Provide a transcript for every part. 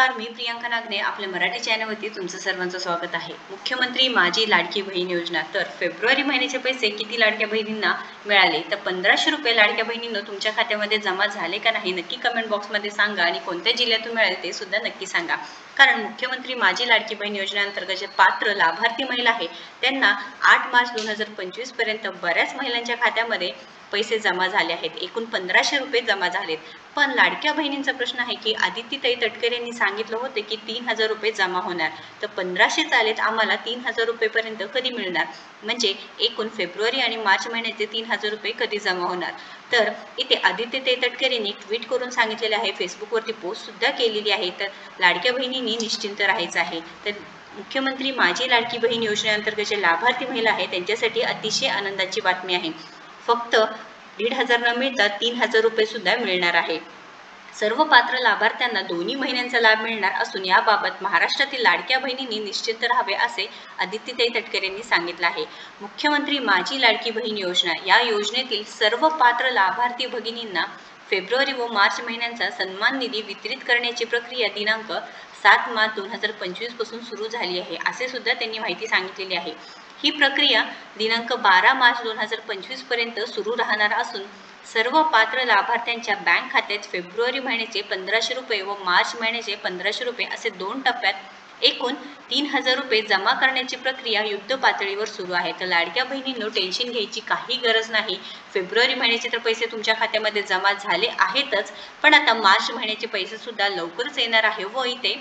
मी प्रियांका नागने आपल्या मराठी चॅनलवरती तुमचं सर्वांचं स्वागत आहे। मुख्यमंत्री माझी लाडकी बहीण योजना, तर फेब्रुवारी महिन्याचे पैसे किती लाडक्या बहिणींना मिळाले? तर 1500 रुपये लाडक्या बहिणींना तुमच्या खात्यामध्ये जमा झाले का नाही नक्की कमेंट बॉक्समध्ये सांगा आणि कोणत्या जिल्ह्यातून मिळाले ते सुद्धा नक्की सांगा। कारण मुख्यमंत्री माझी लाडकी बहीण योजनेअंतर्गत जे पात्र लाभार्थी महिला आहे त्यांना 8 मार्च 2025 पर्यंत बऱ्याच महिलांच्या खात्यामध्ये पैसे जमा झाले आहेत। एकूण 1500 रुपये जमा झालेत। पण लाडक्या बहिणींचा प्रश्न आहे की आदित्यताई तटकरे यांनी सांगितलं होतं की 3000 रुपये जमा होणार, तर 1500 आलेत, आम्हाला 3000 रुपयेपर्यंत कधी मिळणार? म्हणजे एकूण फेब्रुवारी आणि मार्च महिन्याचे 3000 रुपये कधी जमा होणार? तर इथे आदित्यताई तटकरे यांनी ट्विट करून सांगितलेले आहे, फेसबुकवरती पोस्ट सुद्धा केलेली आहे। तर लाडक्या बहिणींनी निश्चिंत राहायचं आहे। तर मुख्यमंत्री माझी लाडकी बहीण योजनेअंतर्गत जे लाभार्थी महिला आहे त्यांच्यासाठी अतिशय आनंदाची बातमी आहे। फक्त 1500 न मिळता 3000 रुपये सुद्धा मिळणार आहे। सर्व पात्र लाभार्थ्यांना दोन्ही महिन्यांचा लाभ मिळणार असून याबाबत महाराष्ट्रातील लाडक्या बहिणींनी निश्चिंत राहावे असे आदित्यताई तटकरे यांनी सांगितलं आहे। मुख्यमंत्री माझी लाडकी बहीण योजना या योजनेतील सर्व पात्र लाभार्थी भगिनींना फेब्रुवारी व मार्च महिन्यांचा सन्मान निधी वितरित करण्याची प्रक्रिया दिनांक 7 मार्च 2025 पासून सुरू झाली आहे, असे सुद्धा त्यांनी माहिती सांगितलेली आहे। ही प्रक्रिया दिनांक 12 मार्च 2025 पर्यंत सुरू राहणार असून सर्व पात्र लाभार्थ्यांच्या बँक खात्यात फेब्रुवारी महिन्याचे 1500 रुपये व मार्च महिन्याचे 1500 रुपये असे 2 टप्प्यात एकूण 3000 रुपये जमा करण्याची प्रक्रिया युद्ध पातळीवर सुरू आहे। तर लाडक्या बहिणींनो टेन्शन घ्यायची काही गरज नाही। फेब्रुवारी महिन्याचे तर पैसे तुमच्या खात्यामध्ये जमा झाले आहेतच, पण आता मार्च महिन्याचे पैसे सुद्धा लवकरच येणार आहे। व इथे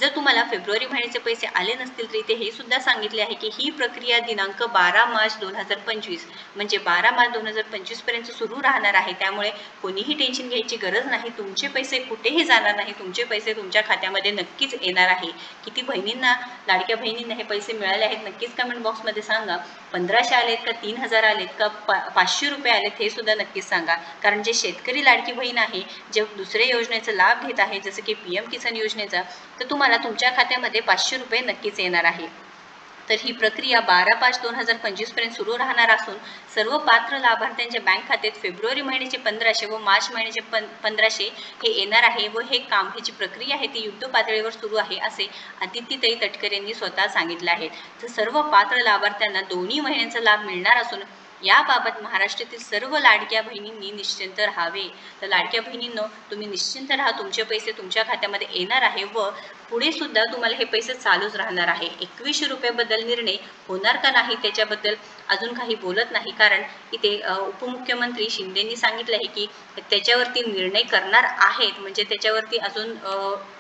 जर तुम्हाला फेब्रुवारी महिन्याचे पैसे आले नसतील तर इथे हे सुद्धा सांगितले आहे की ही प्रक्रिया दिनांक 12 मार्च 2025 म्हणजे 12 मार्च 2025 पर्यंत सुरू राहणार आहे। त्यामुळे कोणीही टेन्शन घ्यायची गरज नाही, तुमचे पैसे कुठेही जाणार नाही, तुमचे पैसे तुमच्या खात्यामध्ये नक्कीच येणार आहे। किती बहिणींना, लाडक्या बहिणींना हे पैसे मिळाले आहेत नक्कीच कमेंट बॉक्समध्ये सांगा। 1500 आलेत का 3000 आलेत का 500 रुपये आलेत हे सुद्धा नक्कीच सांगा। कारण जे शेतकरी लाडकी बहीण आहे, जे दुसऱ्या योजनेचा लाभ घेत आहे जसं की PM किसान योजनेचा, तर तुम्हाला तुमच्या खात्यामध्ये 500 रुपये नक्कीच येणार आहे। तर ही प्रक्रिया 12 मार्च 2025 पर्यंत सुरू राहणार असून सर्व पात्र लाभार्थ्यांच्या बँक खात्यात फेब्रुवारी महिन्याचे 1500 व मार्च महिन्याचे 1500 हे येणार आहे व हे काम, ह्याची प्रक्रिया आहे ती युद्ध पातळीवर सुरू आहे असे आदित्यताई तटकरे यांनी स्वतः सांगितले आहे। तर सर्व पात्र लाभार्थ्यांना दोन्ही महिन्यांचा लाभ मिळणार असून याबाबत महाराष्ट्रातील सर्व लाडक्या बहिणींनी निश्चिंत राहावे। तर लाडक्या बहिणींनो तुम्ही निश्चिंत राहा, तुमचे पैसे तुमच्या खात्यामध्ये येणार आहे व पुढे सुद्धा तुम्हाला हे पैसे चालूच राहणार आहे। 2100 रुपयाबद्दल निर्णय होणार का नाही त्याच्याबद्दल अजून काही बोलत नाही, कारण इथे उपमुख्यमंत्री शिंदेंनी सांगितलं आहे की त्याच्यावरती निर्णय करणार आहेत, म्हणजे त्याच्यावरती अजून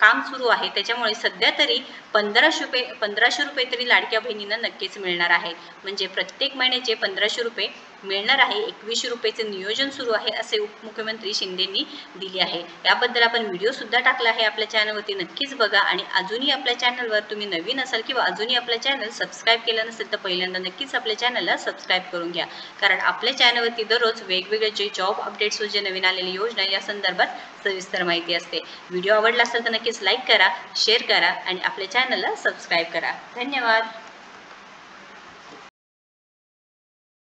काम सुरू आहे। त्याच्यामुळे सध्या तरी 1500 रुपये तरी लाडक्या बहिणींना नक्कीच मिळणार आहे, म्हणजे प्रत्येक महिन्याचे 1500 रुपये मिळणार आहे। 2100 रुपयाचे नियोजन सुरू आहे असे उपमुख्यमंत्री शिंदेंनी दिले आहे। याबद्दल आपण व्हिडिओ सुद्धा टाकला आहे आपल्या चॅनलवरती, नक्कीच बघा। आणि अजूनही आपल्या चॅनलवर तुम्ही नवीन असाल किंवा अजूनही आपल्या चॅनल सबस्क्राईब केलं नसेल तर पहिल्यांदा नक्कीच आपल्या चॅनलला सबस्क्राईब करून घ्या, कारण आपल्या चॅनलवरती दररोज वेगवेगळे जे जॉब अपडेट्स व जे नवीन आलेली योजना या संदर्भात सविस्तर माहिती असते। व्हिडिओ आवडला असेल तर नक्कीच लाईक करा, शेअर करा आणि आपल्या चॅनलला सबस्क्राईब करा। धन्यवाद।